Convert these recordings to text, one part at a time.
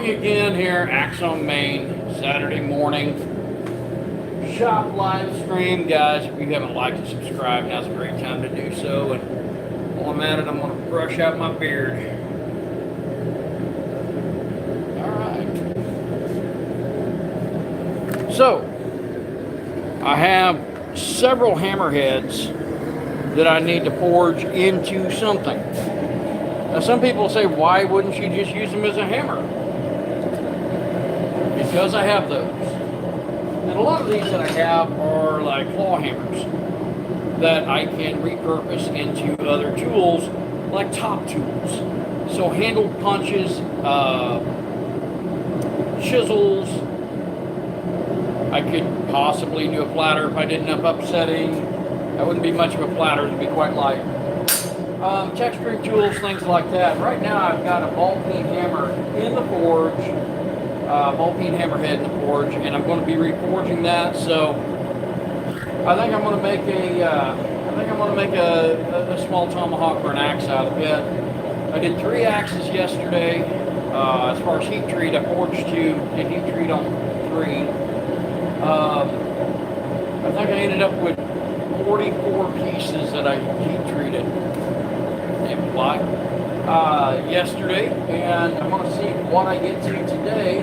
Filming again here, Axon, Maine, Saturday morning. Shop live stream, guys. If you haven't liked and subscribed, now's a great time to do so. And while I'm at it, I'm going to brush out my beard. Alright. So, I have several hammerheads that I need to forge into something. Now, some people say, why wouldn't you just use them as a hammer? Because I have those. And a lot of these that I have are like claw hammers that I can repurpose into other tools, like top tools. So handled punches, chisels. I could possibly do a platter if I did enough upsetting. That wouldn't be much of a platter, it'd be quite light. Texturing tools, things like that. Right now I've got a ball-peen hammer in the forge, ball-peen hammerhead in the forge, and I'm going to be reforging that. So I think I'm going to make a small tomahawk or an axe out of it. I did 3 axes yesterday. As far as heat treat, I forged 2, did heat treat on 3. I think I ended up with 44 pieces that I heat treated. Yesterday, and I'm going to see what I get to today.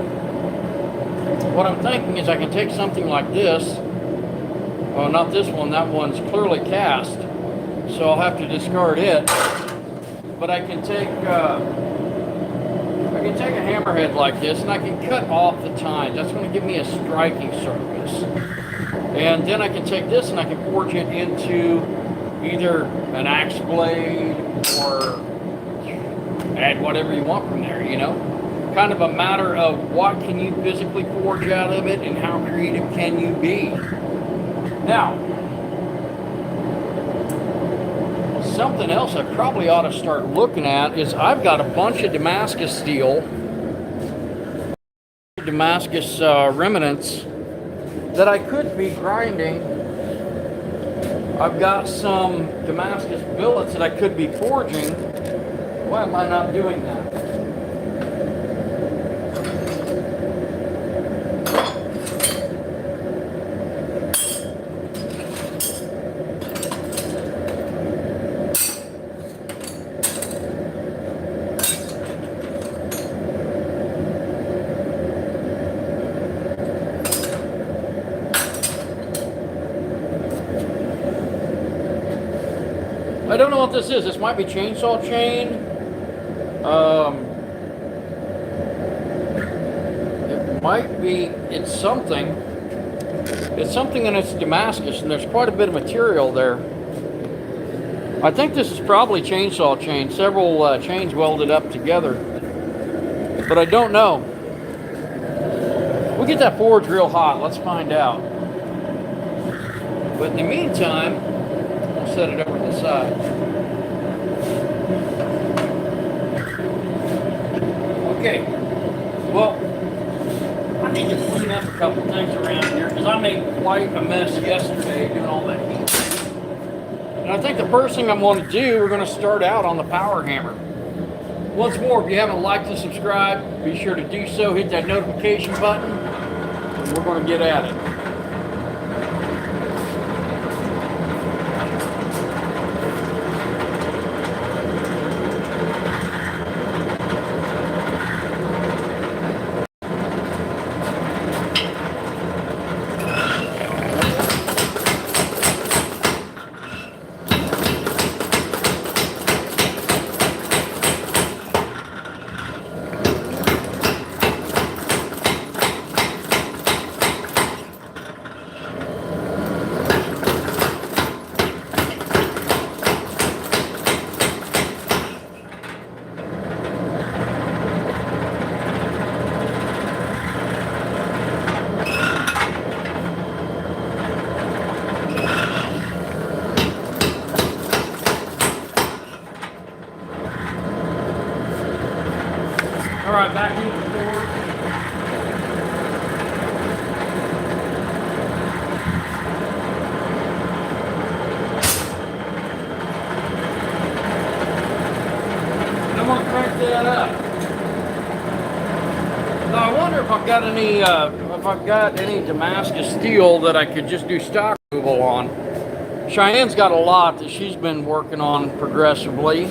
What I'm thinking is I can take something like this. Well, not this one. That one's clearly cast, so I'll have to discard it. But I can take a hammerhead like this, and I can cut off the tines. That's going to give me a striking surface. And then I can take this and I can forge it into either an axe blade or add whatever you want from there, you know? Kind of a matter of what can you physically forge out of it and how creative can you be. Now, something else I probably ought to start looking at is I've got a bunch of Damascus steel, Damascus remnants that I could be grinding. I've got some Damascus billets that I could be forging. Why am I not doing that? I don't know what this is. This might be chainsaw chain. It might be, it's something and it's Damascus, and there's quite a bit of material there. I think this is probably chainsaw chain, several chains welded up together, but I don't know. We'll get that forge real hot, let's find out. But in the meantime, I'll set it over to the side. Okay, well, I need to clean up a couple things around here because I made quite a mess yesterday doing all that heat. And I think the first thing I'm going to do, we're going to start out on the power hammer. Once more, if you haven't liked and subscribed, be sure to do so. Hit that notification button, and we're going to get at it. All right, back into the forge. I'm going to crank that up. wonder if I've got any Damascus steel that I could just do stock removal on. Cheyenne's got a lot that she's been working on progressively.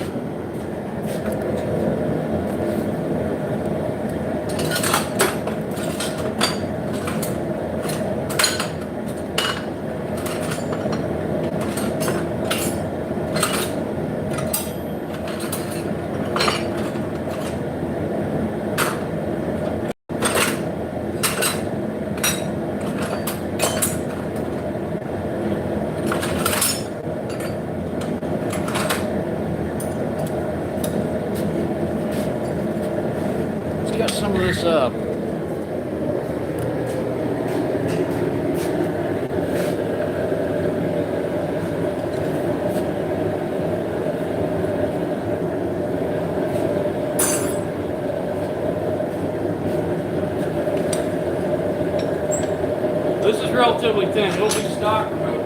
Some of this up. This is relatively thin. It'll be stock removal.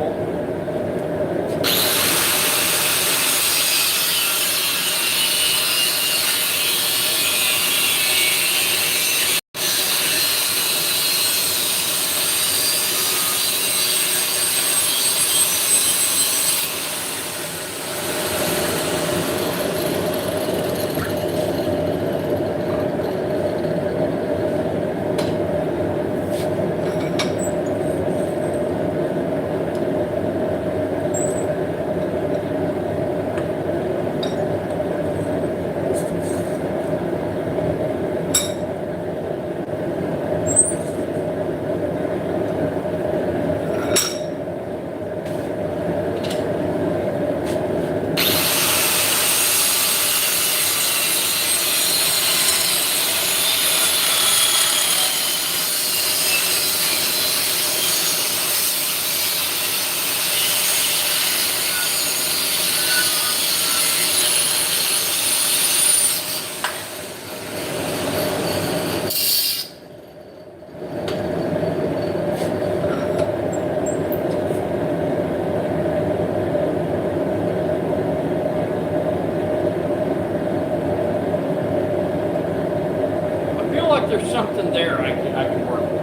There's something there I can work with.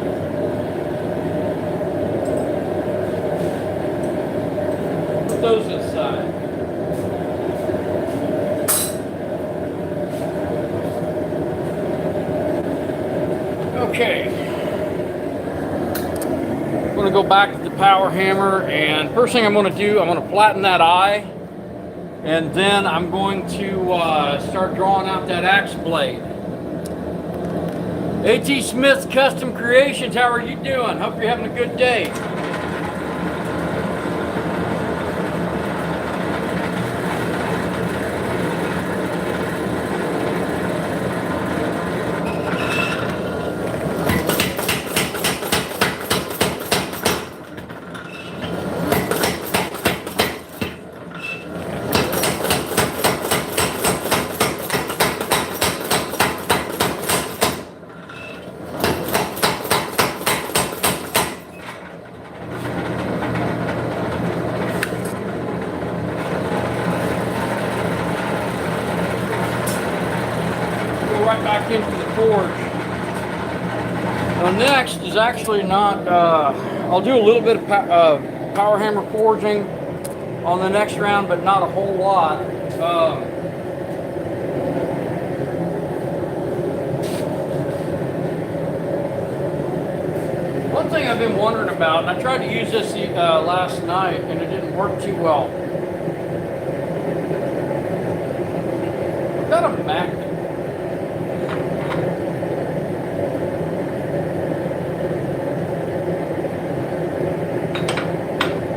Put those aside. Okay. I'm going to go back to the power hammer, and first thing I'm going to do, I'm going to flatten that eye, and then I'm going to start drawing out that axe blade. A.T. Smith's Custom Creations, how are you doing? Hope you're having a good day. Right back into the forge. Now next is actually not, I'll do a little bit of power hammer forging on the next round, but not a whole lot. One thing I've been wondering about, and I tried to use this last night and it didn't work too well. I've got a magnet.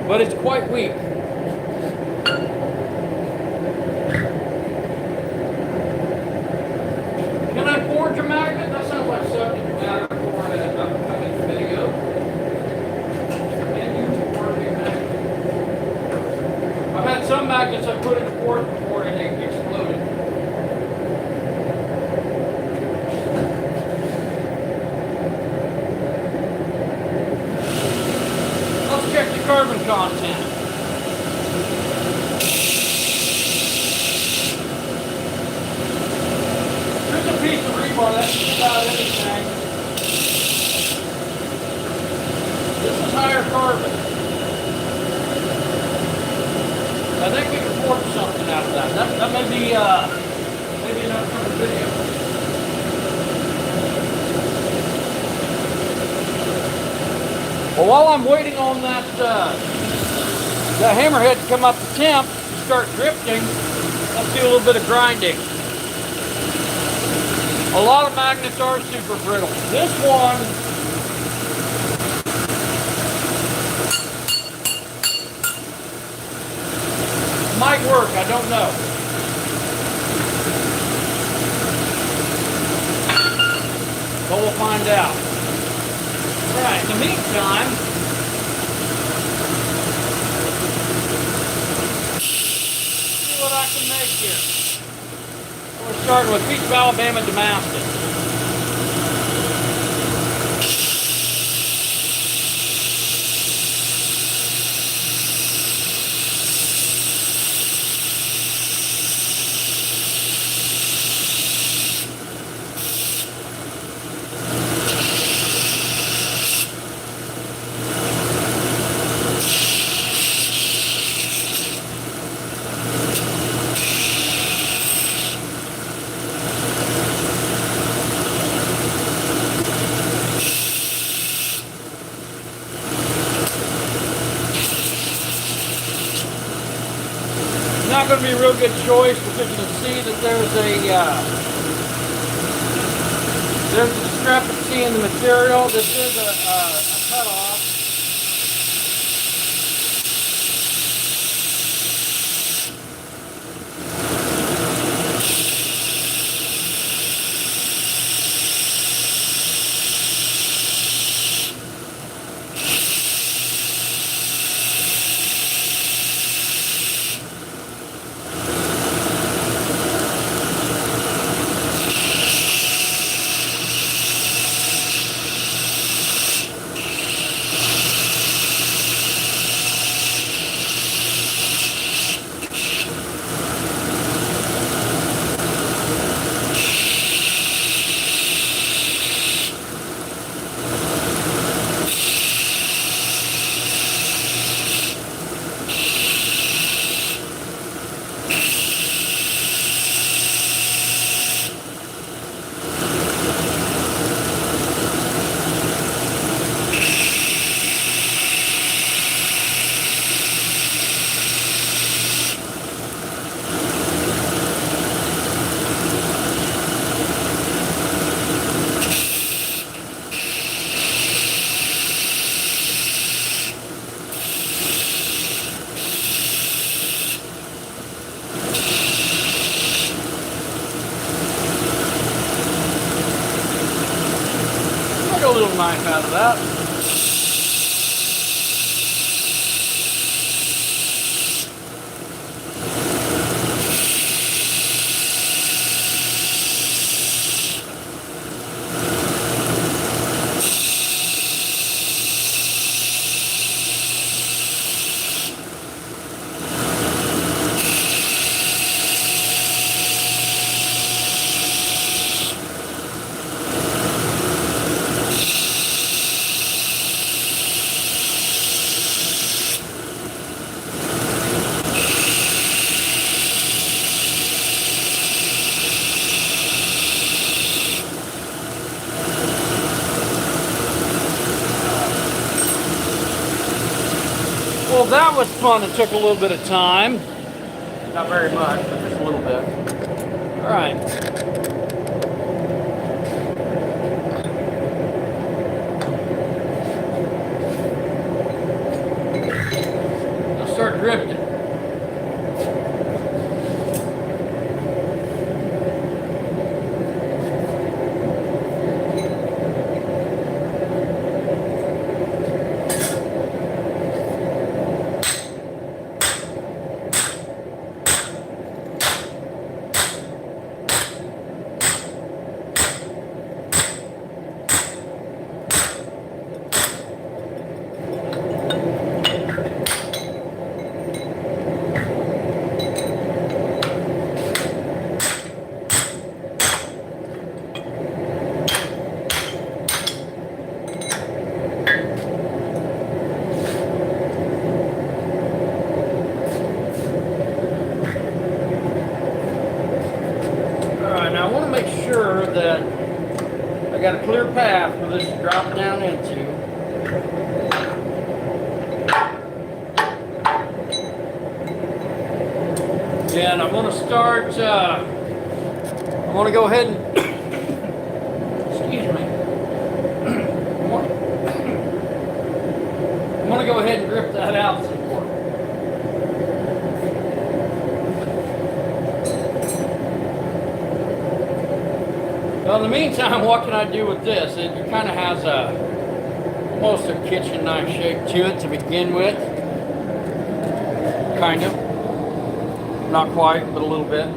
But it's quite weak. Can I forge a magnet? That sounds like subject matter for a video. Can you forge a magnet? I've had some magnets I put in forge before and they exploded. Check the carbon content. Here's a piece of rebar, that's about anything. Well, while I'm waiting on that hammerhead to come up to temp, start drifting, let's do a little bit of grinding. A lot of magnets are super brittle. This one might work, I don't know. But we'll find out. Alright, in the meantime, see what I can make here. We're starting with Peach of Alabama Damascus. Not going to be a real good choice because you can see that there's a discrepancy in the material. This is a cutoff. A little knife out of that. Well, that was fun. It took a little bit of time. Not very much, but just a little bit. All right. Now start drifting. That I got a clear path for this to drop down into. And I'm going to start, I'm going to go ahead and, excuse me, I'm going to go ahead and grip that out some more. Well, in the meantime, what can I do with this? It kind of has almost a kitchen knife shape to it to begin with. Kind of. Not quite, but a little bit.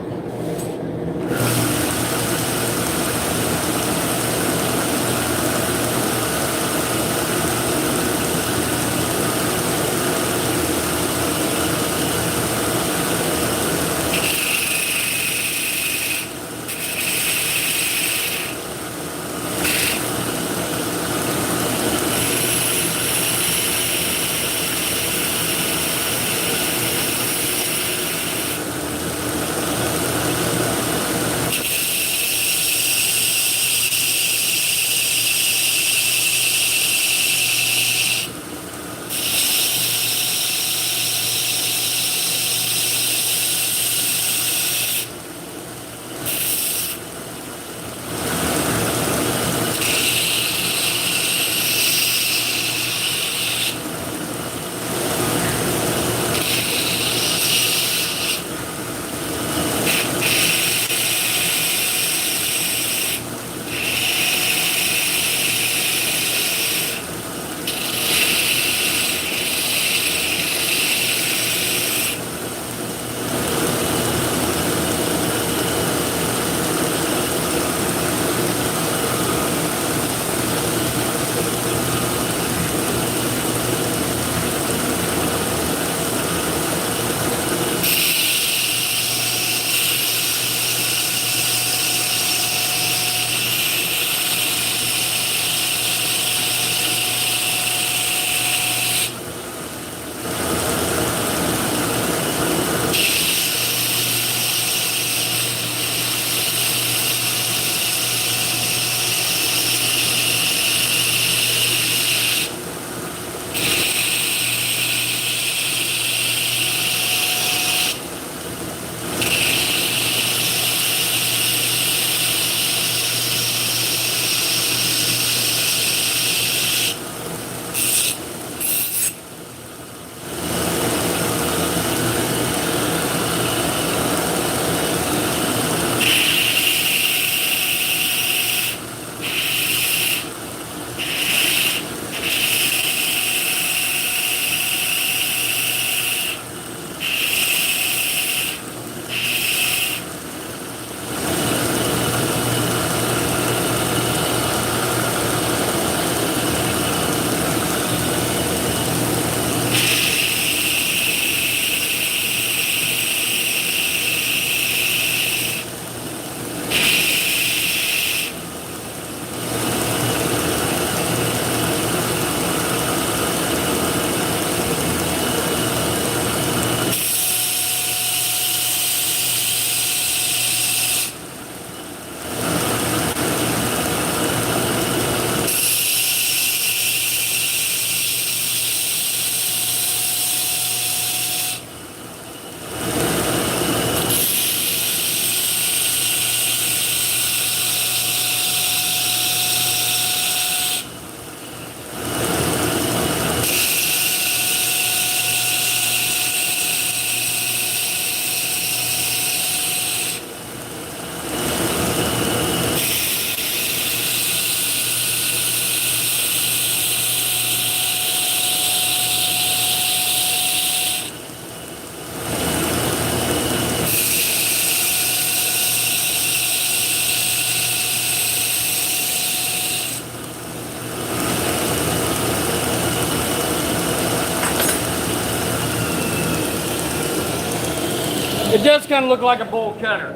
It does kind of look like a bowl cutter.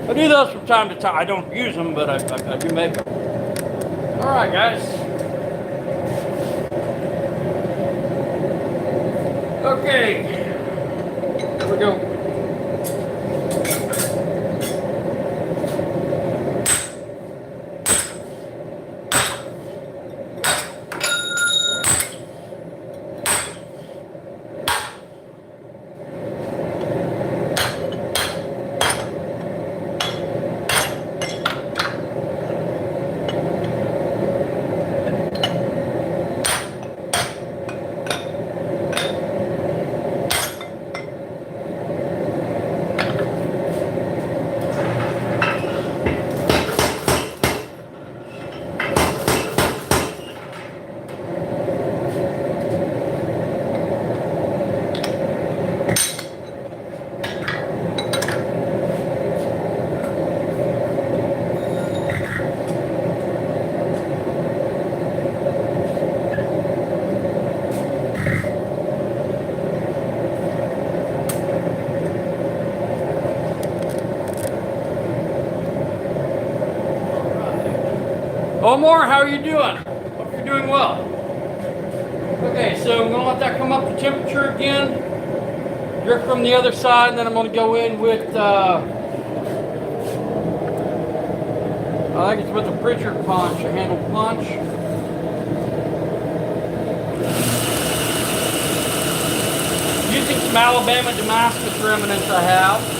I do those from time to time. I don't use them, but I do make them. All right, guys. Okay. Here we go. Omar, how are you doing? Hope you're doing well. Okay, so I'm going to let that come up to temperature again. Drip from the other side, and then I'm going to go in with, I think it's with a Pritchard punch, a handle punch. Using some Alabama Damascus remnants I have.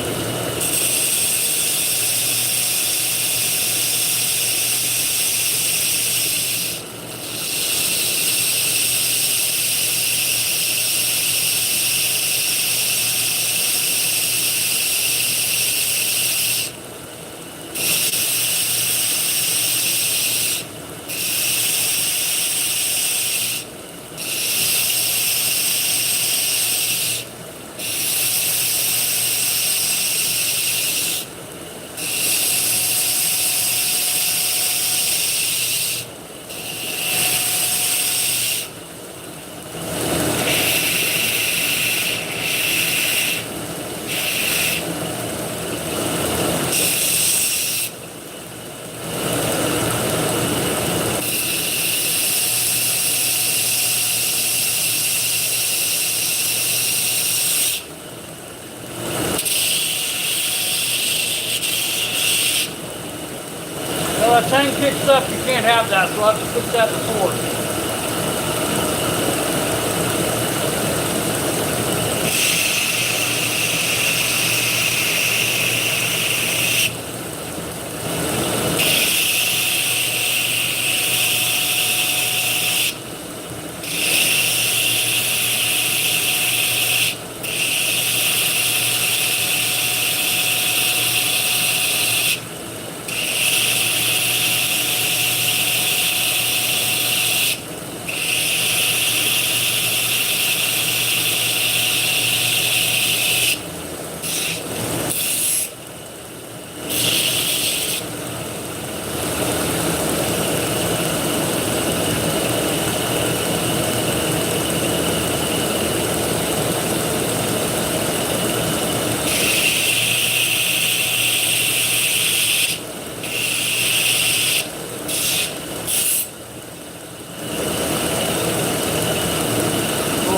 Well, that tang kicks up, you can't have that, so I'll have to put that before.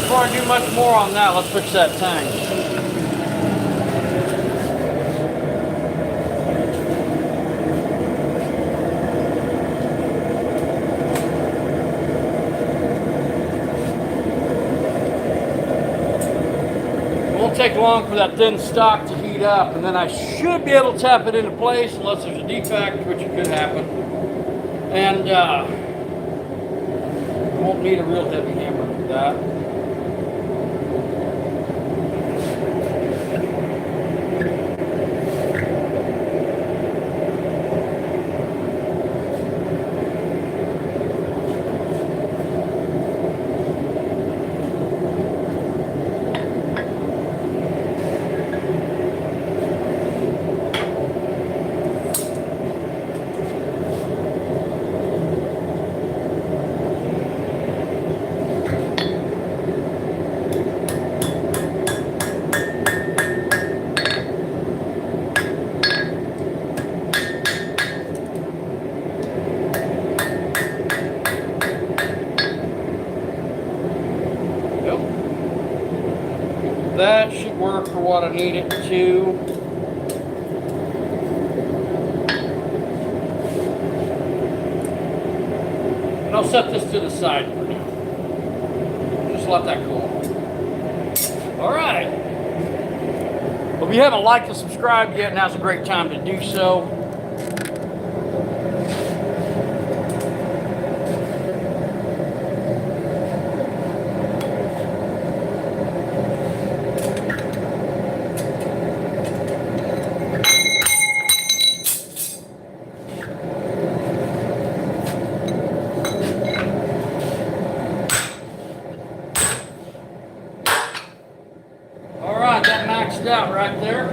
Before I do much more on that, let's fix that tang. It won't take long for that thin stock to heat up, and then I should be able to tap it into place unless there's a defect, which could happen. And won't need a real heavy hammer for that. That should work for what I need it to. And I'll set this to the side for now. Just let that cool. All right. Well, if you haven't liked and subscribed yet, now's a great time to do so. That maxed out right there.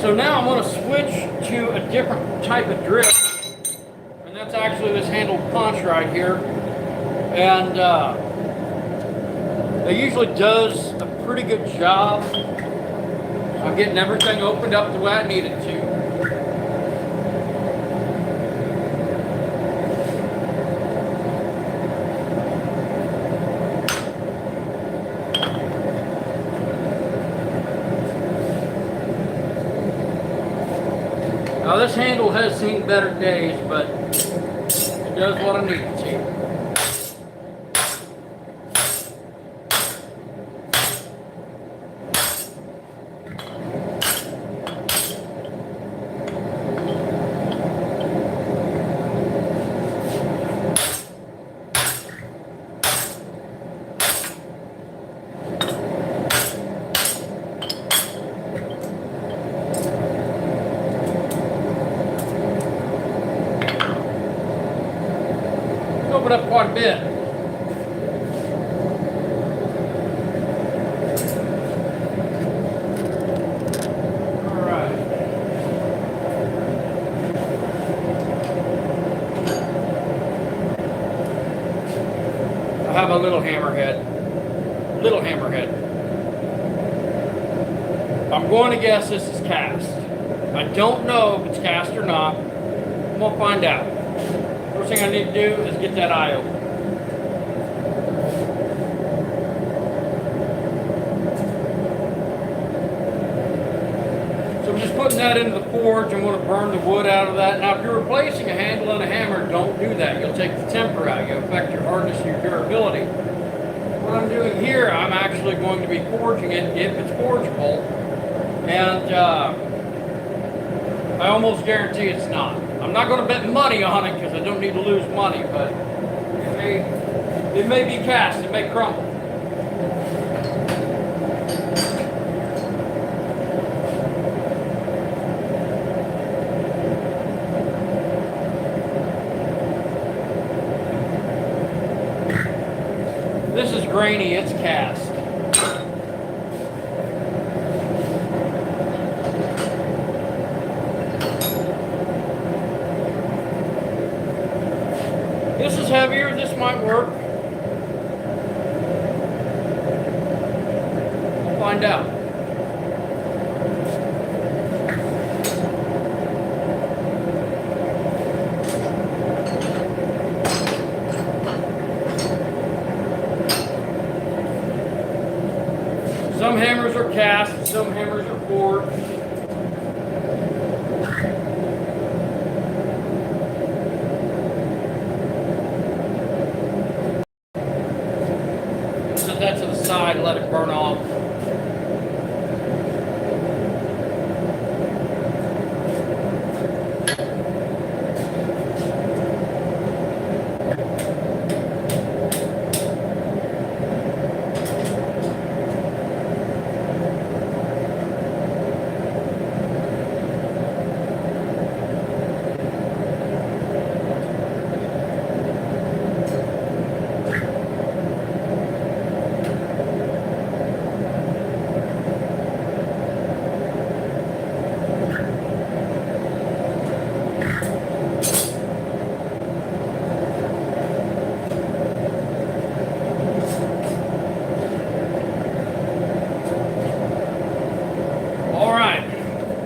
So now I'm going to switch to a different type of drip, and that's actually this handle punch right here. And it usually does a pretty good job of getting everything opened up the way I need it to. Now this handle has seen better days, but it does what I need it to. Open up quite a bit. All right. I have a little hammerhead. Little hammerhead. I'm going to guess this is cast. I don't know if it's cast or not. We'll find out. First thing I need to do is get that eye open. So I'm just putting that into the forge. I'm going to burn the wood out of that. Now if you're replacing a handle and a hammer, don't do that. You'll take the temper out. You'll affect your hardness and your durability. What I'm doing here, I'm actually going to be forging it if it's forgeable. And I almost guarantee it's not. I'm not going to bet money on it because I don't need to lose money, but it may be cast, it may crumble. This is grainy, it's cast. This is heavier, this might work. We'll find out. Some hammers are cast, some hammers are forged. That to the side, let it burn off.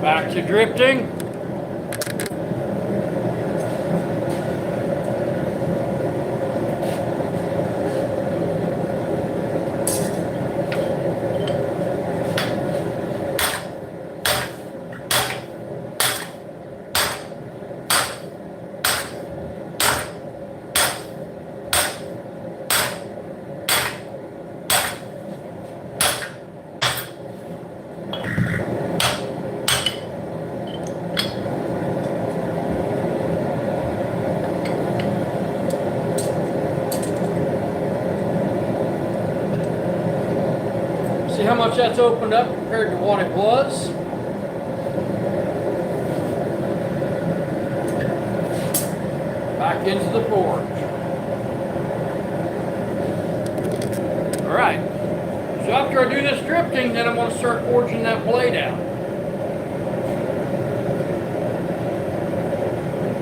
Back to drifting. See how much that's opened up compared to what it was? Back into the forge. Alright. So after I do this drifting, then I'm going to start forging that blade out.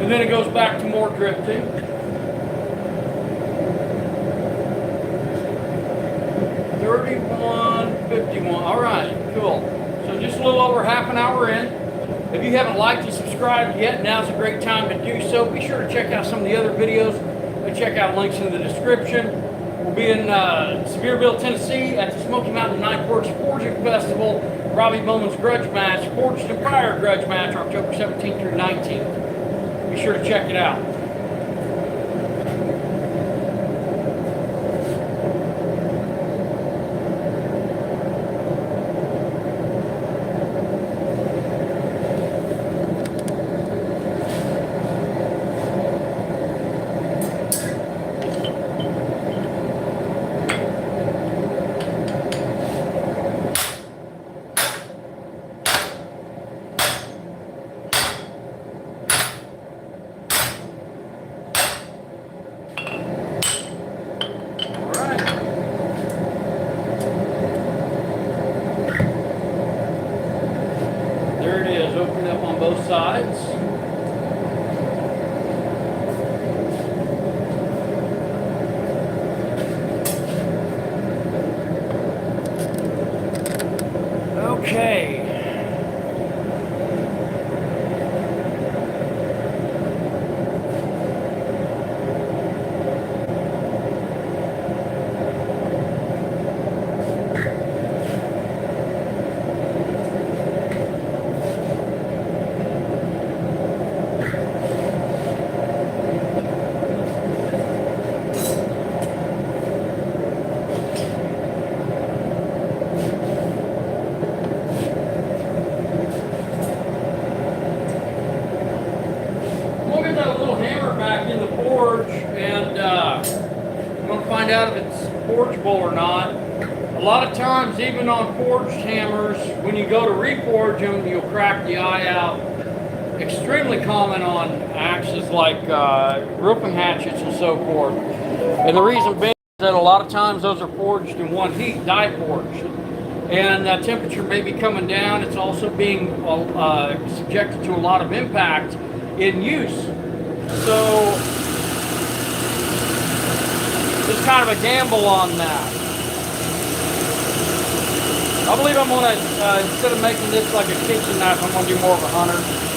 And then it goes back to more drifting. $31.51. All right, cool. So just a little over half an hour in. If you haven't liked and subscribed yet, now's a great time to do so. Be sure to check out some of the other videos. Check out links in the description. We'll be in Sevierville, Tennessee at the Smoky Mountain Knife Works Forging Festival. Robbie Bowman's Grudge Match, Forged and Fire Grudge Match, October 17th through 19th. Be sure to check it out. Open up on both sides. Okay. In the forge, and I'm going to find out if it's forgeable or not. A lot of times, even on forged hammers, when you go to reforge them, you'll crack the eye out. Extremely common on axes like roofing hatchets and so forth. And the reason being is that a lot of times those are forged in one heat, die forged. And that temperature may be coming down. It's also being subjected to a lot of impact in use. So, it's kind of a gamble on that. I believe I'm going to, instead of making this like a kitchen knife, I'm going to do more of a hunter.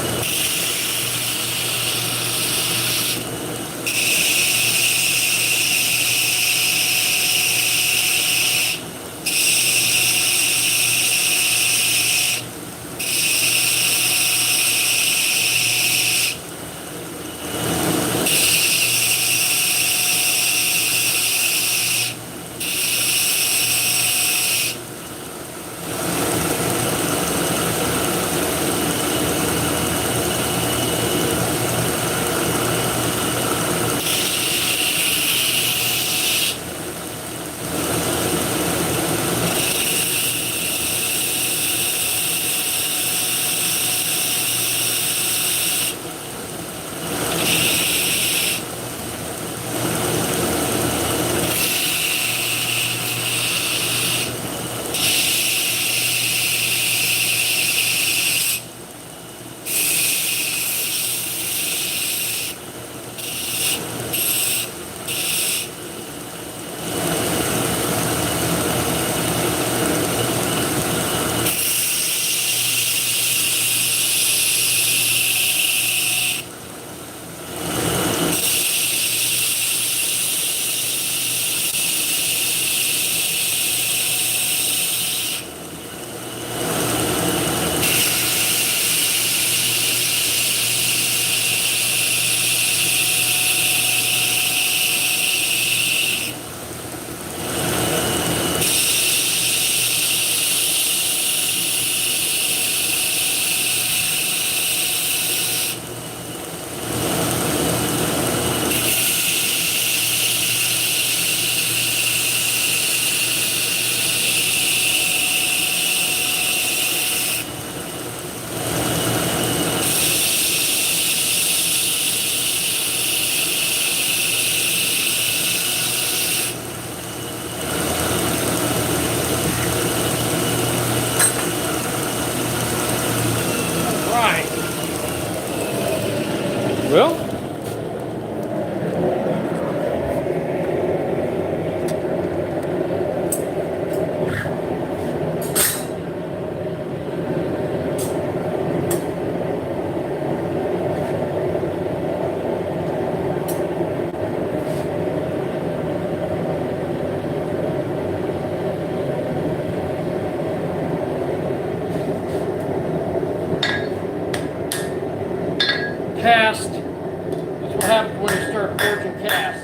cast. That's what happens when you start forging cast.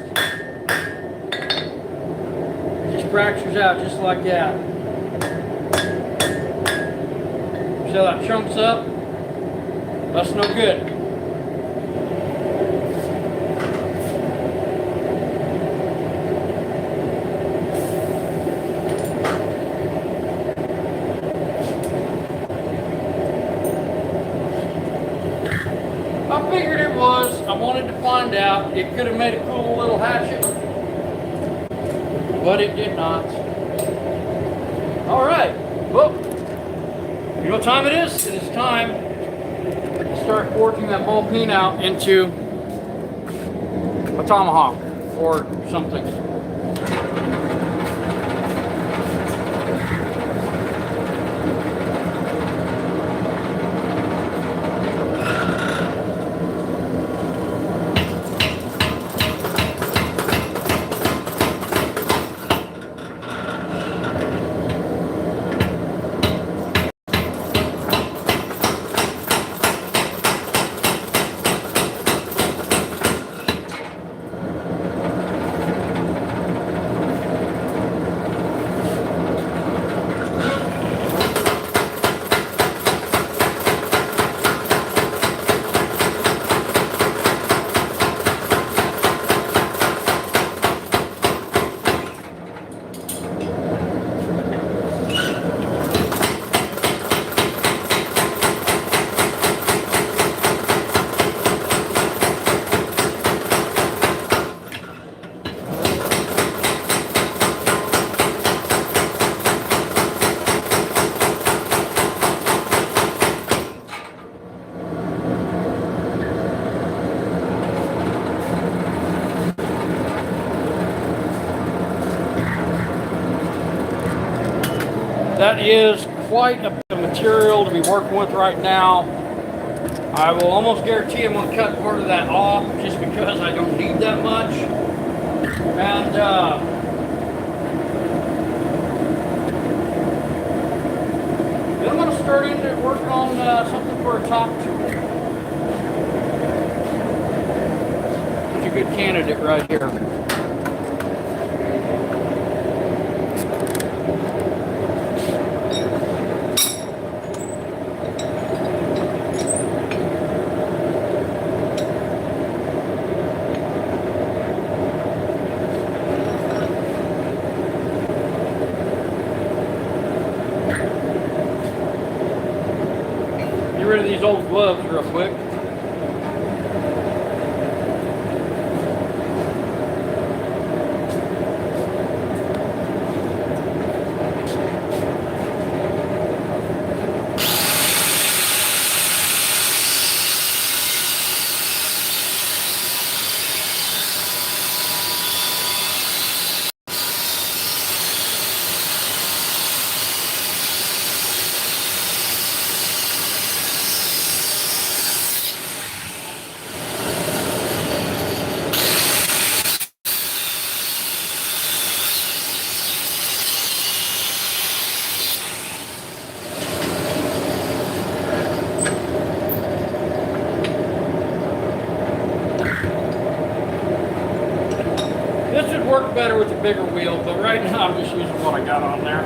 It just fractures out just like that. See how that chunks up? That's no good. I figured it was. I wanted to find out. It could have made a cool little hatchet, but it did not. All right. Well, you know what time it is? It is time to start forging that ball peen out into a tomahawk or something. That is quite a bit of material to be working with right now. I will almost guarantee I'm going to cut part of that off just because I don't need that much. And then I'm going to start into working on something for a top tool. It's a good candidate right here. Get rid of these old gloves real quick. This would work better with a bigger wheel, but right now I'm just using what I got on there.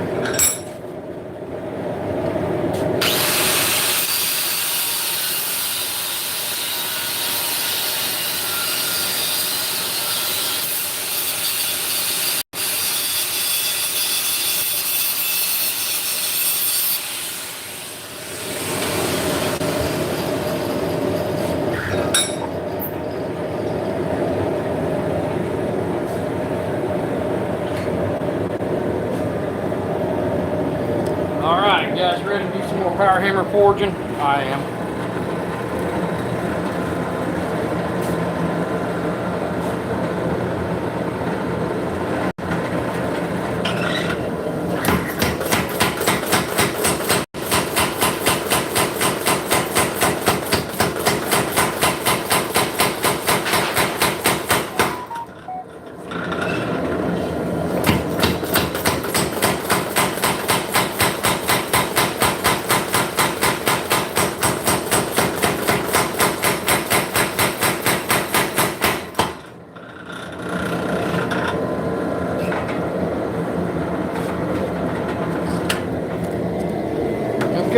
Alright, you guys ready to do some more power hammer forging? I am.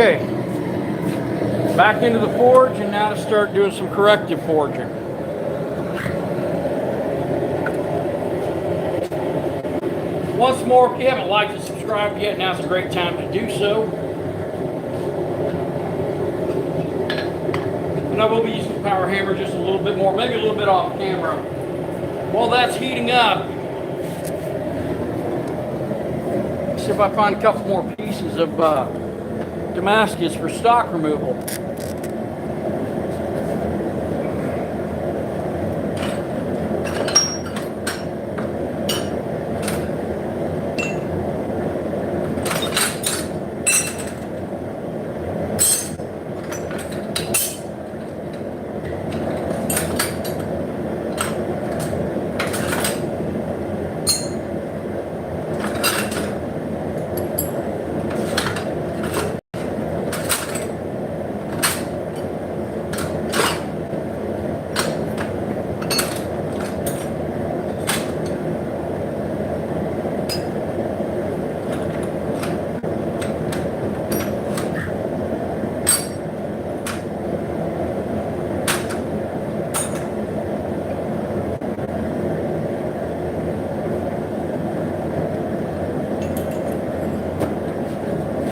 Okay, back into the forge, and now to start doing some corrective forging. Once more, if you haven't liked and subscribed yet, now's a great time to do so. And I will be using the power hammer just a little bit more, maybe a little bit off camera. While that's heating up, see if I find a couple more pieces of Damascus for stock removal.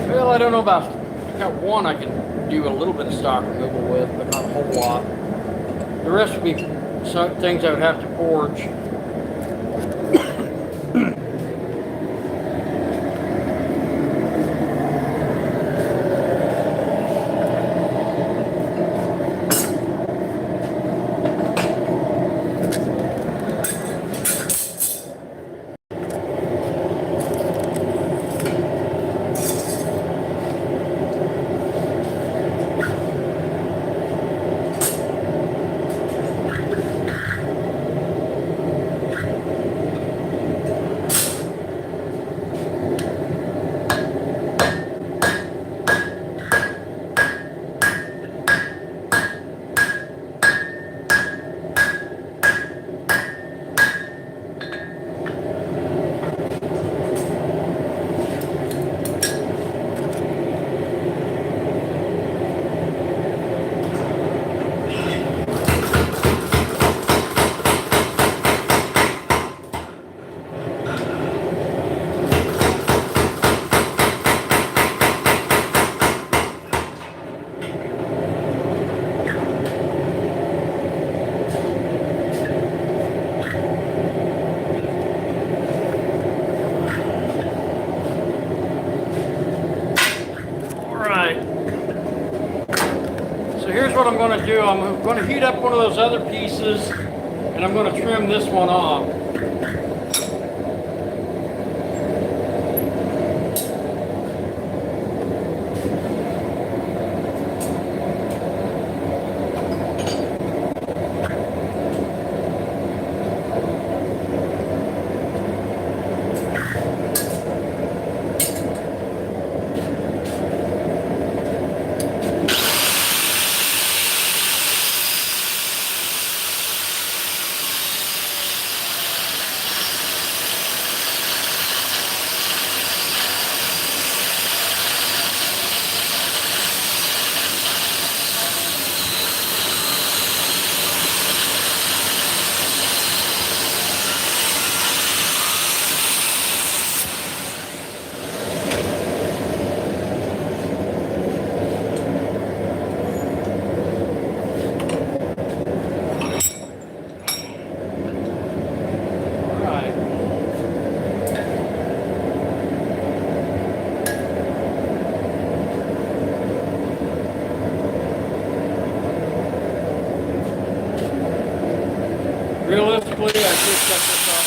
Well, I don't know about, I got one I can do a little bit of stock removal with, but not a whole lot. The rest would be some things I would have to forge. What I'm going to do, I'm going to heat up one of those other pieces and I'm going to trim this one off. Realistically, I should shut this off.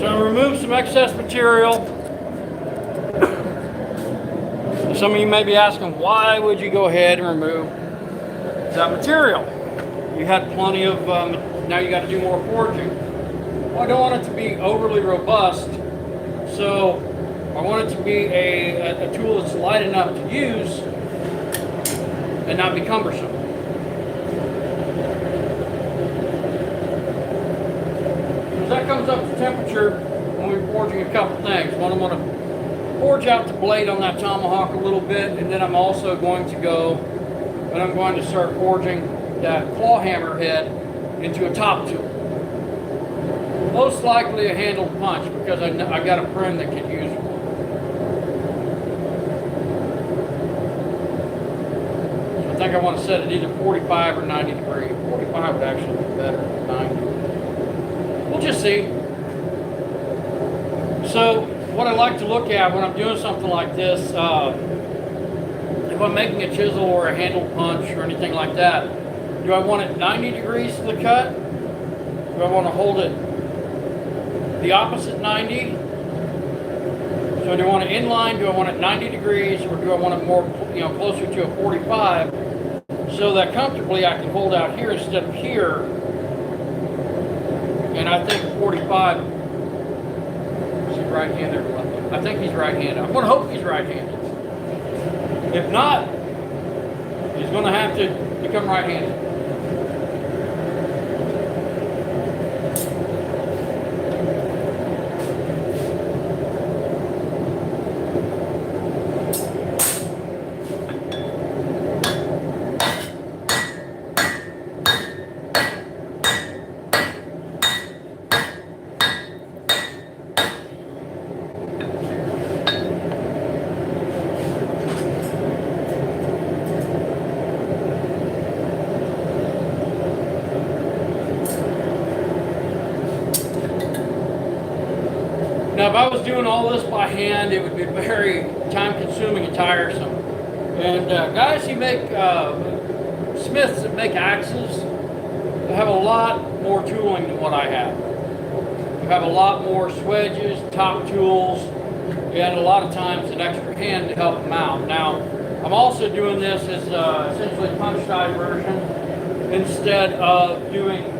So remove some excess material. Some of you may be asking, why would you go ahead and remove that material? You had plenty of now you got to do more forging. Well, I don't want it to be overly robust, so I want it to be a tool that's light enough to use and not be cumbersome. As that comes up to temperature, when we're forging a couple things. One, I'm going to forge out the blade on that Tomahawk a little bit, and then I'm also going to go and I'm going to start forging that claw hammer head into a top tool. Most likely a handled punch, because I got a friend that could use one. So I think I want to set it either 45 or 90 degrees. 45 would actually be better than 90. We'll just see. So what I like to look at when I'm doing something like this, if I'm making a chisel or a handled punch or anything like that, do I want it 90 degrees to the cut? Do I want to hold it the opposite 90? So do I want it inline? Do I want it 90 degrees, or do I want it more, closer to a 45, so that comfortably I can hold out here instead of here? And I think 45. Is he right-handed or left-handed? I think he's right-handed. I'm going to hope he's right-handed. If not, he's going to have to become right-handed. Now, if I was doing all this by hand, it would be very time-consuming and tiresome. And guys who make, smiths that make axes, have a lot more tooling than what I have. You have a lot more swedges, top tools, and a lot of times an extra hand to help them out. Now, I'm also doing this as essentially a punch die version instead of doing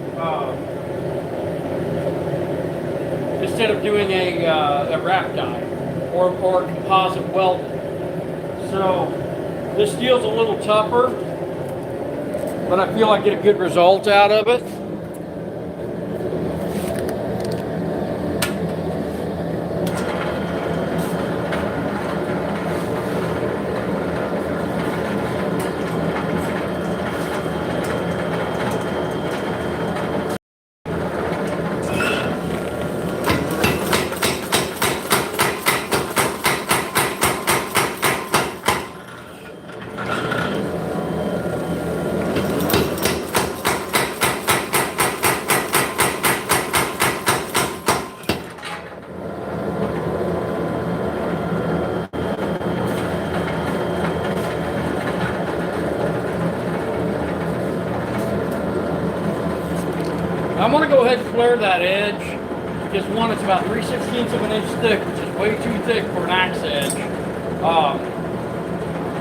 a wrap die or composite welding. So this steel's a little tougher, but I feel I get a good result out of it. I'm going to go ahead and flare that edge, because one, it's about 3/16 of an inch thick, which is way too thick for an axe edge.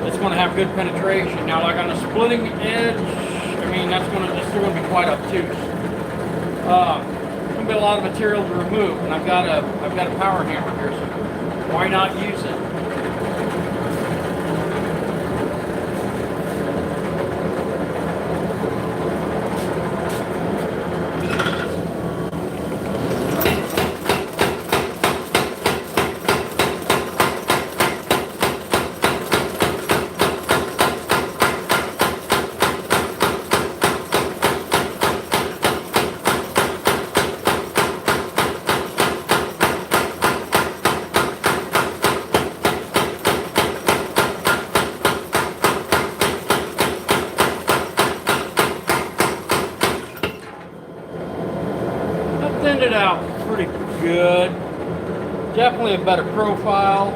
It's going to have good penetration. Now, like on a splitting edge, I mean, that's still going to be quite obtuse. It's going to be a lot of material to remove, and I've got a power hammer here, so why not use it? Thinned it out pretty good. Definitely a better profile.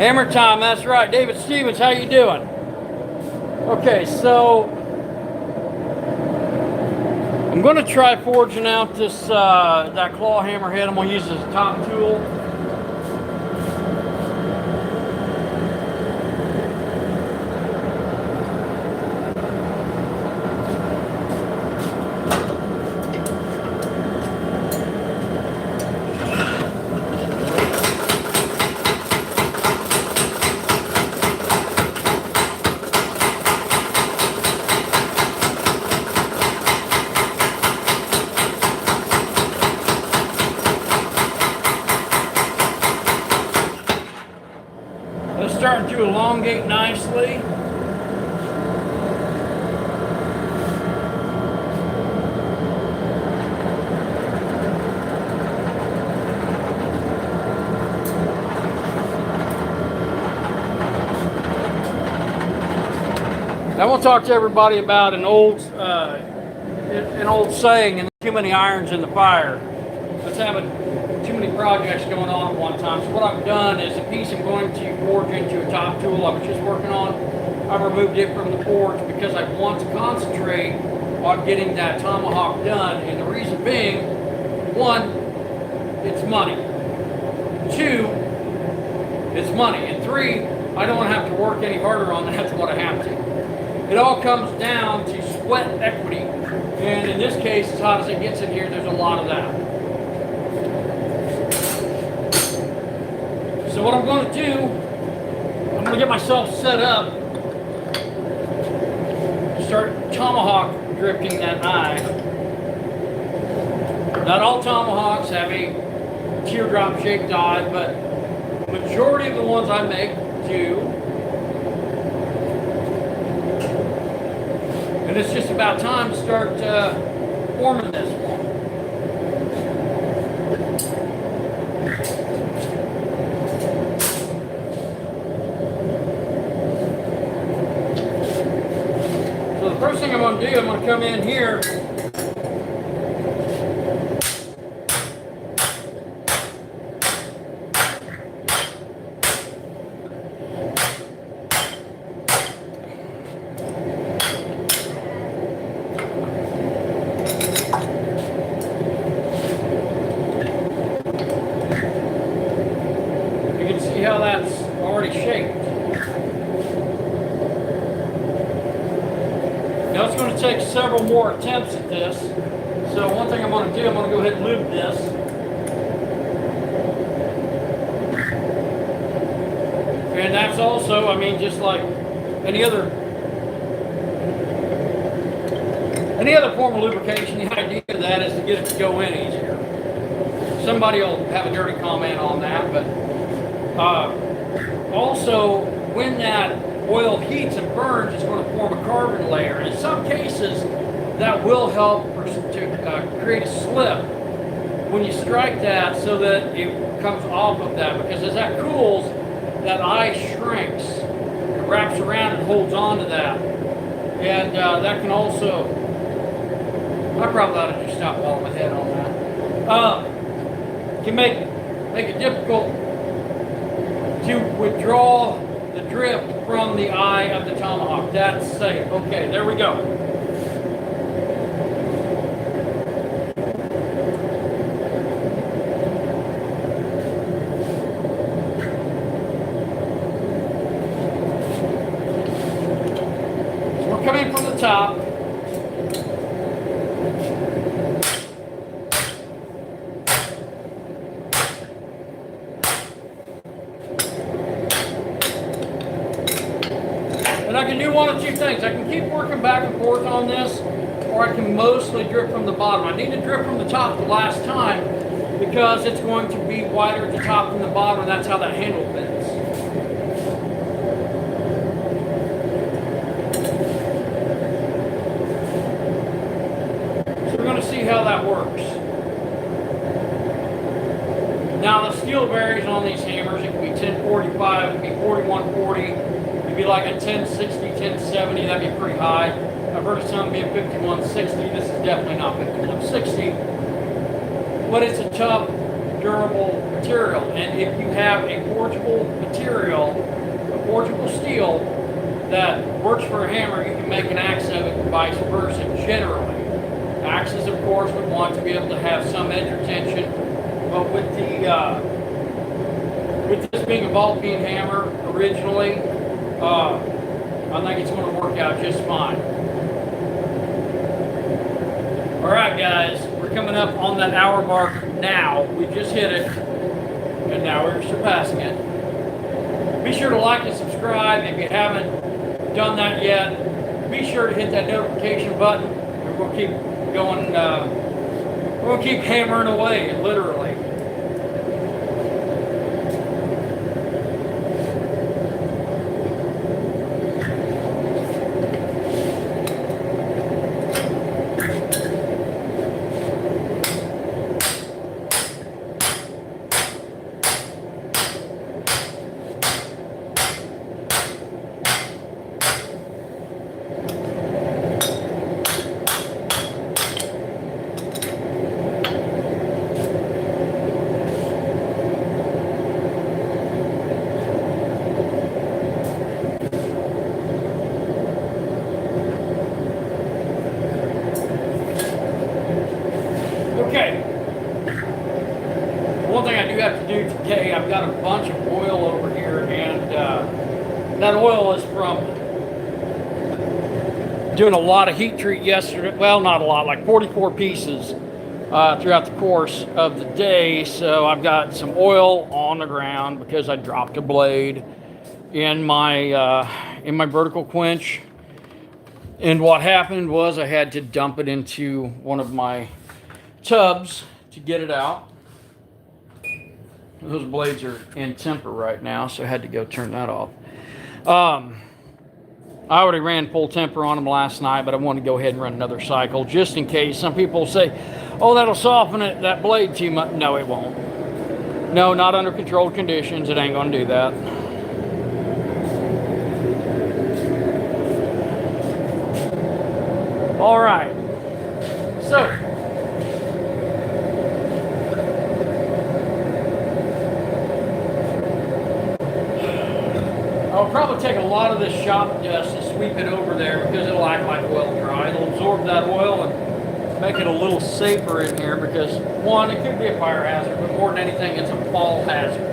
Hammer time, that's right. David Stevens, how you doing? Okay, so I'm going to try forging out this that claw hammer head. I'm going to use as a top tool. Starting to elongate nicely. I want to talk to everybody about an old saying, and too many irons in the fire. Let's have too many projects going on at one time. So what I've done is a piece I'm going to forge into a top tool I was just working on. I've removed it from the forge because I want to concentrate on getting that Tomahawk done. And the reason being, one, it's money. Two, it's money. And three, I don't want to have to work any harder on that than what I have to. It all comes down to sweat equity. And in this case, as hot as it gets in here, there's a lot of that. So what I'm going to do, I'm going to get myself set up, start Tomahawk drifting that eye. Not all Tomahawks have a teardrop shaped eye, but the majority of the ones I make do. And it's just about time to start forming this one. First thing I'm going to do, I'm going to come in here you can see how that's already shaped. Now it's going to take several more attempts at this. So one thing I'm going to do, I'm going to go ahead and lube this. And that's also, I mean, just like any other form of lubrication, the idea of that is to get it to go in easier. Somebody will have a dirty comment on that, but also when that oil heats and burns, it's going to form a carbon layer. And in some cases, that will help to create a slip when you strike that so that it comes off of that. Because as that cools, that eye shrinks. It wraps around and holds on to that. And that can also, I probably ought to just stop while my head on that. Can make it difficult to withdraw the drift from the eye of the Tomahawk. That's safe. Okay, there we go. So we're coming from the top. And I can do one of two things. I can keep working back and forth on this, or I can mostly drip from the bottom. I need to drip from the top the last time because it's going to be wider at the top than the bottom, and that's how that handle fits. So we're going to see how that works. Now the steel varies on these hammers. It can be 1045, it can be 4140. It'd be like a 1060, 1070, that'd be pretty high. I've heard of some being 5160. This is definitely not 5160. But it's a tough durable material. And if you have a forgeable material, a forgeable steel that works for a hammer, you can make an axe of it and vice versa, generally. Axes, of course, would want to be able to have some edge retention, but with this being a ball peen hammer originally, I think it's going to work out just fine. All right, guys, we're coming up on that hour mark now. We just hit it, and now we're surpassing it. Be sure to like and subscribe if you haven't done that yet. Be sure to hit that notification button, and we'll keep going. We'll keep hammering away, literally. Okay, one thing I do have to do today, I've got a bunch of oil over here, and that oil is from doing a lot of heat treat yesterday. Well, not a lot, like 44 pieces throughout the course of the day. So I've got some oil on the ground because I dropped a blade in my vertical quench. And what happened was I had to dump it into one of my tubs to get it out. Those blades are in temper right now, so I had to go turn that off. I already ran full temper on them last night, but I wanted to go ahead and run another cycle just in case. Some people say, oh, that'll soften that blade too much. No, it won't. No, not under controlled conditions. It ain't going to do that. All right. So, I'll probably take a lot of this shop dust and sweep it over there because it'll act like oil dry. It'll absorb that oil and make it a little safer in here because, one, it could be a fire hazard, but more than anything, it's a fall hazard.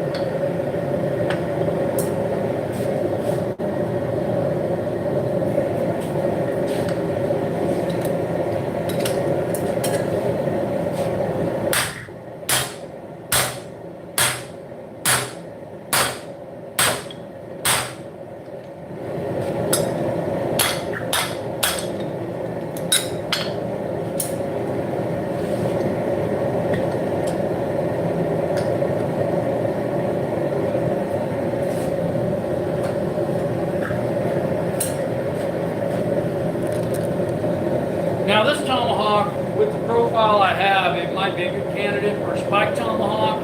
Now this Tomahawk, with the profile I have, it might be a good candidate for a spike Tomahawk.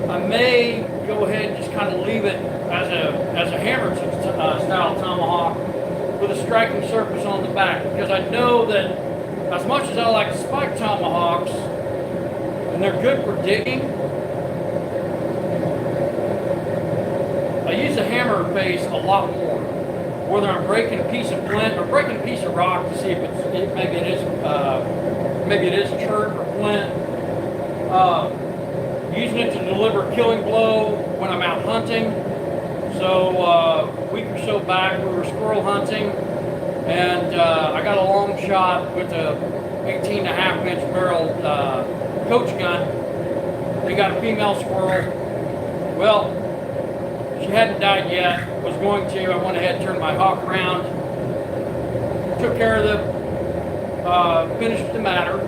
I may go ahead and just kind of leave it as a hammer style Tomahawk with a striking surface on the back, because I know that as much as I like spike Tomahawks, and they're good for digging, I use the hammer face a lot more. Whether I'm breaking a piece of flint or breaking a piece of rock to see if maybe it is chert or flint. Using it to deliver a killing blow when I'm out hunting. So a week or so back we were squirrel hunting, and I got a long shot with a 18.5-inch barrel coach gun. They got a female squirrel. Well, she hadn't died yet. Was going to. I went ahead and turned my hawk around, took care of finished the matter,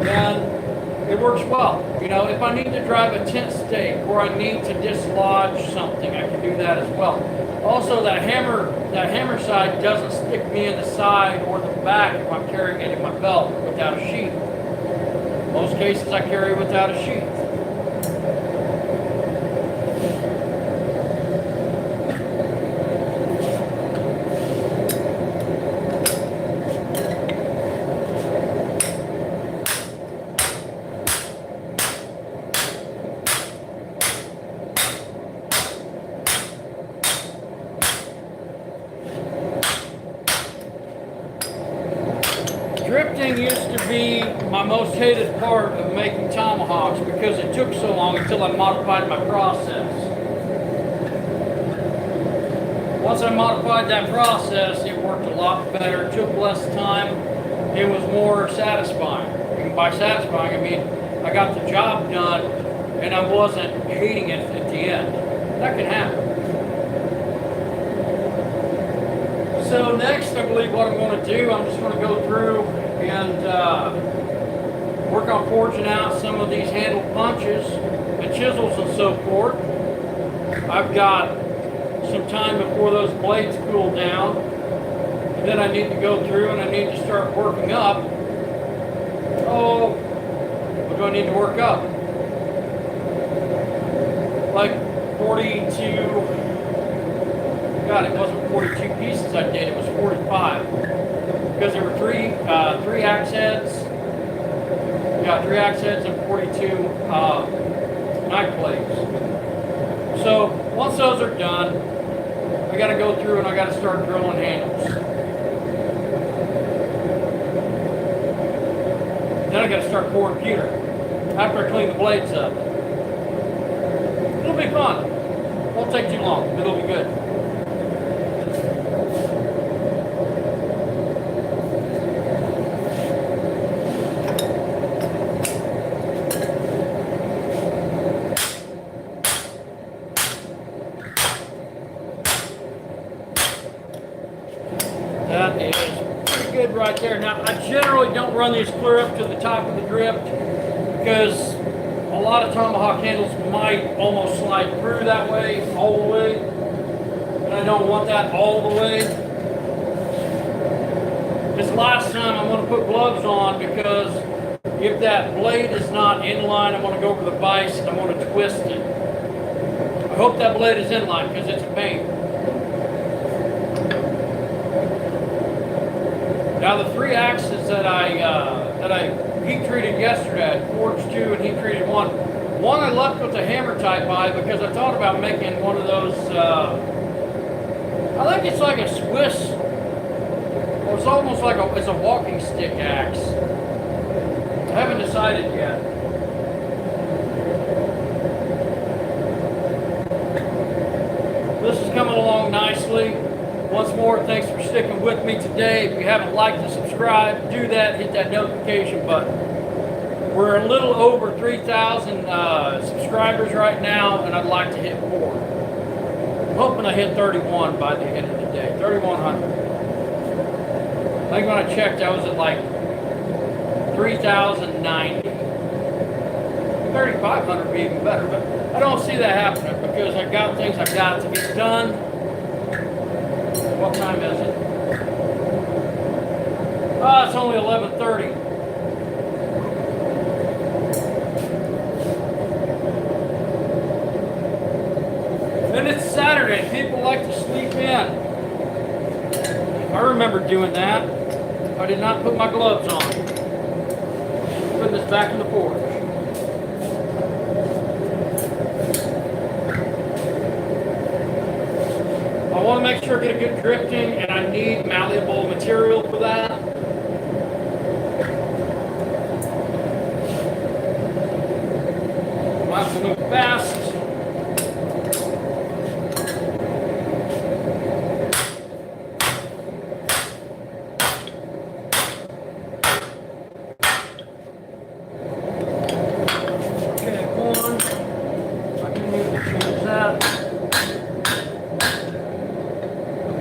and it works well. You know, if I need to drive a tent stake or I need to dislodge something, I can do that as well. Also, that hammer side doesn't stick me in the side or the back if I'm carrying it in my belt without a sheath. In most cases, I carry without a sheath. Drifting used to be my most hated part of making Tomahawks because it took so long until I modified my process. Once I modified that process, it worked a lot better, took less time, it was more satisfying. And by satisfying, I mean I got the job done and I wasn't hating it at the end. That can happen. So next, I believe what I'm going to do, I'm just going to go through and work on forging out some of these handle punches and chisels and so forth. I've got some time before those blades cool down, and then I need to go through and I need to start working up. Oh, what do I need to work up? Like 42. God, it wasn't 42 pieces I did, it was 45. Because there were three axe heads. Yeah, 3 axe heads and 42 knife blades. So once those are done, I gotta go through and I gotta start drilling handles. Then I gotta start pouring pewter after I clean the blades up. It'll be fun. Won't take too long, but it'll be good. That is pretty good right there. Now, I generally don't run these clear up to the top of the drift because a lot of Tomahawk handles might almost slide through that way, all the way. And I don't want that all the way. This last time I'm going to put gloves on because if that blade is not in line, I'm going to go over the vise and I'm going to twist it. I hope that blade is in line because it's a pain. Now the 3 axes that I heat treated yesterday, I forged 2 and heat treated 1. One I left with the hammer type by because I thought about making one of those. I think it's like a Swiss, or it's almost like it's a walking stick axe. I haven't decided yet. This is coming along nicely. Once more, thanks for sticking with me today. If you haven't liked and subscribed, do that. Hit that notification button. We're a little over 3,000 subscribers right now, and I'd like to hit 4. I'm hoping I hit 31 by the end of the day. 3,100. I think when I checked, I was at like 3,090. 3,500 would be even better, but I don't see that happening because I've got things I've got to get done. What time is it? It's only 11:30. And it's Saturday. People like to sleep in. I remember doing that. I did not put my gloves on. Put this back in the forge. I want to make sure I get a good drifting, and I need malleable material for that. I'll have to move fast. Okay, one. I can move the change that.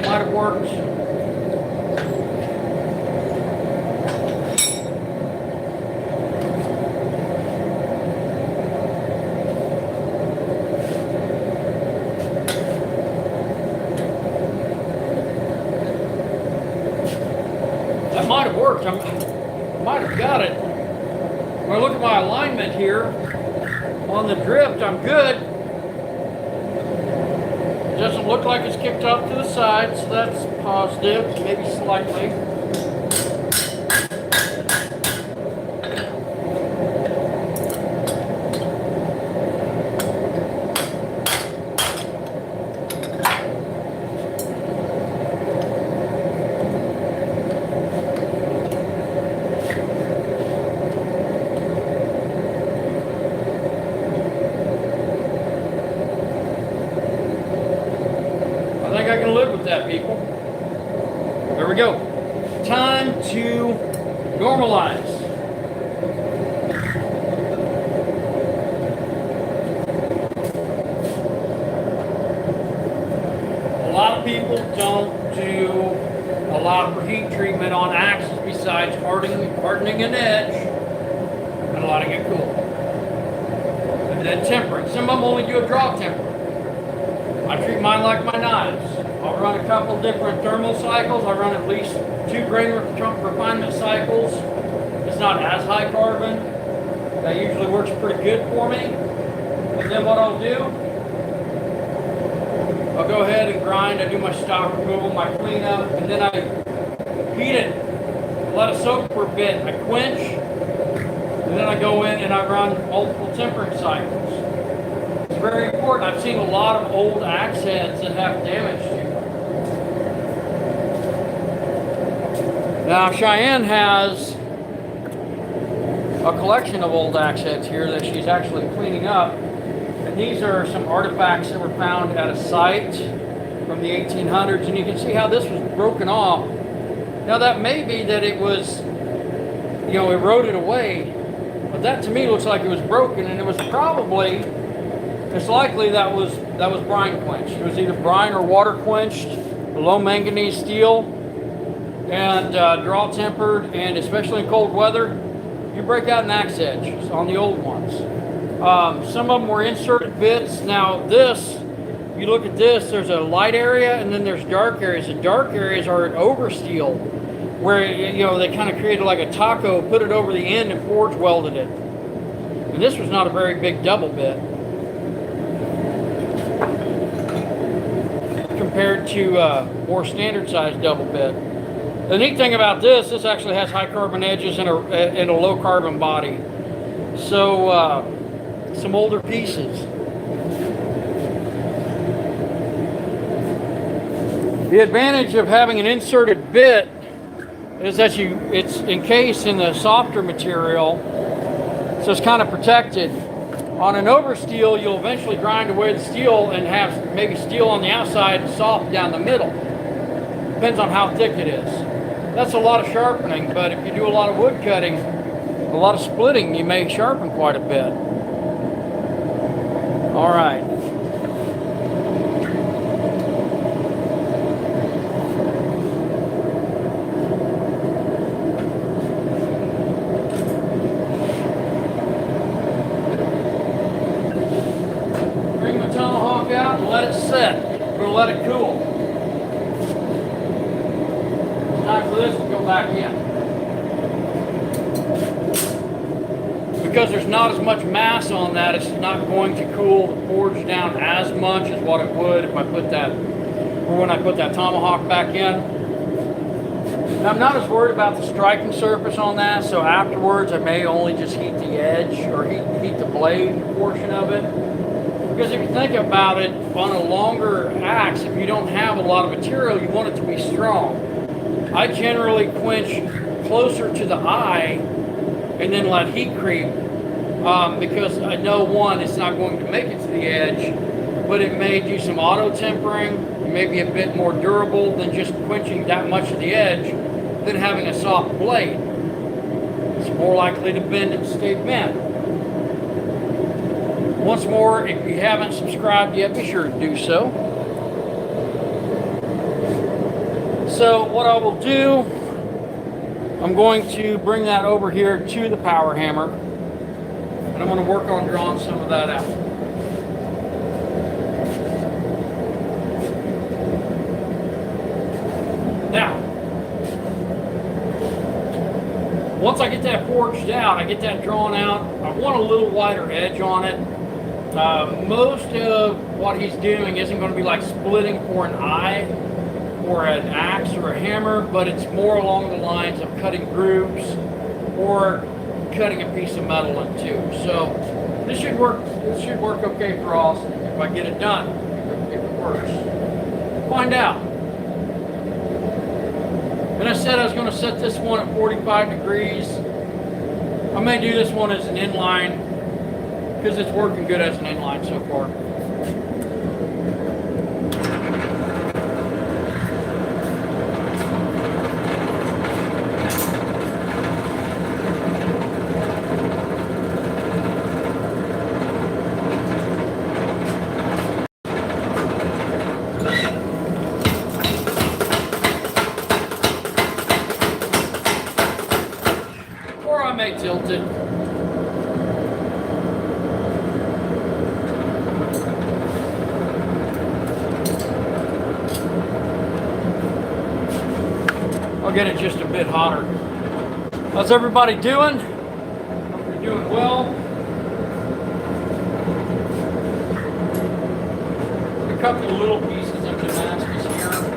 Might have worked. That might have worked. I might have got it. When I look at my alignment here on the drift, I'm good. It doesn't look like it's kicked up to the side, so that's positive, maybe slightly. with that, people. There we go. Time to normalize. A lot of people don't do a lot of heat treatment on axes besides hardening an edge and letting it cool. And then tempering. Some of them only do a draw temper. I treat mine like my knives. I'll run a couple different thermal cycles. I run at least 2 grain refinement cycles. It's not as high carbon. That usually works pretty good for me. And then what I'll do, I'll go ahead and grind. I do my stock removal, my cleanup, and then I heat it. Let it soak for a bit. I quench, and then I go in and I run multiple tempering cycles. It's very important. I've seen a lot of old axe heads that have damage to them. Now Cheyenne has a collection of old axe heads here that she's actually cleaning up. And these are some artifacts that were found at a site from the 1800s. And you can see how this was broken off. Now that may be that it was, eroded away. But that to me looks like it was broken. And it was probably, it's likely that was brine quenched. It was either brine or water quenched, low manganese steel, and draw tempered. And especially in cold weather, you break out an axe edge on the old ones. Some of them were inserted bits. Now this, you look at this, there's a light area and then there's dark areas. The dark areas are an oversteel where, they kind of created like a taco, put it over the end and forge welded it. And this was not a very big double bit compared to more standard sized double bit. The neat thing about this actually has high carbon edges and a low carbon body. So, some older pieces. The advantage of having an inserted bit is that it's encased in the softer material, so it's kind of protected. On an oversteel, you'll eventually grind away the steel and have maybe steel on the outside and soft down the middle. Depends on how thick it is. That's a lot of sharpening, but if you do a lot of wood cutting, a lot of splitting, you may sharpen quite a bit. All right. Bring the Tomahawk out and let it set. We're going to let it cool. It's time for this to go back in. Because there's not as much mass on that, it's not going to cool the forge down as much as what it would if I put that, or when I put that Tomahawk back in. Now, I'm not as worried about the striking surface on that, so afterwards I may only just heat the edge or heat the blade portion of it. Because if you think about it, on a longer axe, if you don't have a lot of material, you want it to be strong. I generally quench closer to the eye and then let heat creep, because I know, one, it's not going to make it to the edge, but it may do some auto tempering. It may be a bit more durable than just quenching that much of the edge than having a soft blade. It's more likely to bend and stay bent. Once more, if you haven't subscribed yet, be sure to do so. So what I will do, I'm going to bring that over here to the power hammer, and I'm going to work on drawing some of that out. Now, once I get that forged out, I get that drawn out, I want a little wider edge on it. Most of what he's doing isn't going to be like splitting for an eye or an axe or a hammer, but it's more along the lines of cutting grooves or cutting a piece of metal in two. So this should work okay for Austin if I get it done, if it works. Find out. And I said I was going to set this one at 45 degrees. I may do this one as an inline because it's working good as an inline so far. may tilt it. I'll get it just a bit hotter. How's everybody doing? Hope you're doing well. A couple of little pieces of Damascus here.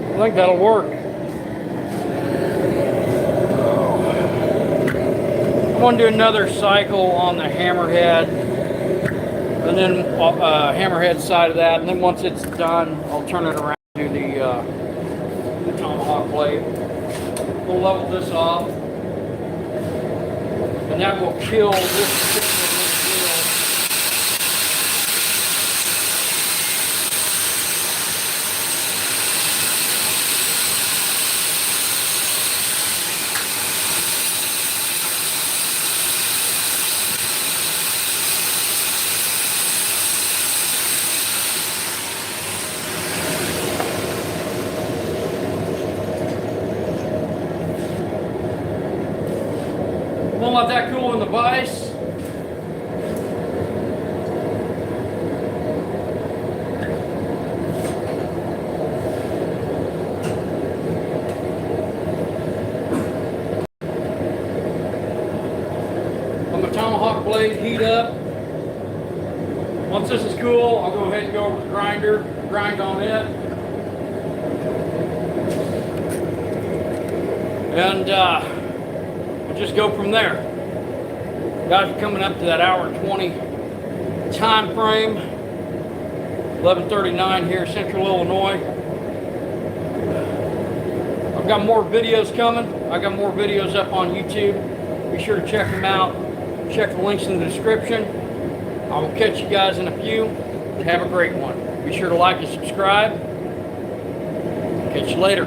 I think that'll work. I'm going to do another cycle on the hammerhead, and then hammerhead side of that, and then once it's done, I'll turn it around to the Tomahawk blade. We'll level this off, and that will kill this particular wheel. Won't let that cool in the vise. Let my Tomahawk blade heat up. Once this is cool, I'll go ahead and go over the grinder, grind on it. And we'll just go from there. Guys, we're coming up to that hour and 20 time frame. 11:39 here in Central Illinois. I've got more videos coming. I got more videos up on YouTube. Be sure to check them out. Check the links in the description. I will catch you guys in a few. Have a great one. Be sure to like and subscribe. Catch you later.